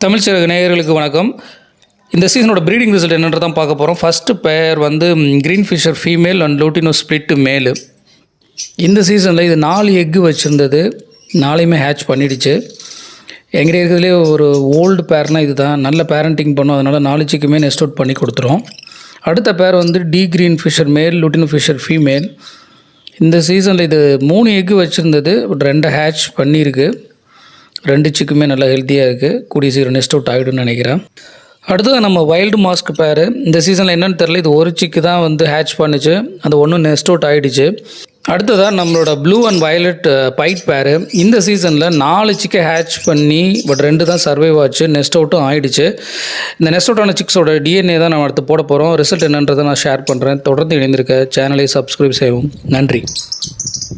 தமிழ் சிறகு நேயர்களுக்கு வணக்கம். இந்த சீசனோட ப்ரீடிங் ரிசல்ட் என்னன்றதான் பார்க்க போகிறோம். ஃபஸ்ட்டு பேர் வந்து green Fischer female and lutino split male. இந்த சீசனில் இது 4 எக்கு வச்சுருந்தது, 4யுமே ஹேட்ச் பண்ணிடுச்சு. எங்கிட்ட இருக்கிறதுலே ஒரு ஓல்டு பேர்னால் இது தான். நல்ல பேரண்டிங் பண்ணோம், அதனால் 4 சிக்குமே நெஸ்ட் அவுட் பண்ணி கொடுத்துரும். அடுத்த பேர் வந்து க்ரீன் ஃபிஷர் மேல், லூட்டினோ ஃபிஷர் ஃபீமேல். இந்த சீசனில் இது 3 எக்கு வச்சுருந்தது, பட் 2 ஹேட்ச் பண்ணியிருக்கு. 2 சிக்குமே நல்லா ஹெல்த்தியாக இருக்குது. கூடிய சீக்கிரம் நெஸ்ட் அவுட் ஆகிடும்னு நினைக்கிறேன். அடுத்தது நம்ம வைல்டு மாஸ்க் பேர். இந்த சீசனில் என்னென்னு தெரில, இது ஒரு சிக்கு தான் வந்து ஹேட்ச் பண்ணிச்சு, அது ஒன்றும் நெஸ்ட் அவுட் ஆகிடுச்சு. அடுத்ததாக நம்மளோட ப்ளூ அண்ட் வயலட் பைட் பேர். இந்த சீசனில் 4 சிக்கை ஹேட்ச் பண்ணி பட் 2 தான் சர்வைவ் ஆச்சு, நெஸ்ட் அவுட்டும் ஆகிடுச்சு. இந்த நெஸ்ட் அவுட் ஆன சிக்ஸோட டிஎன்ஏ தான் நம்ம அடுத்து போட போகிறோம். ரிசல்ட் என்னன்றதை நான் ஷேர் பண்ணுறேன். தொடர்ந்து இணைந்திருக்க சேனலை சப்ஸ்கிரைப் செய்வோம். நன்றி.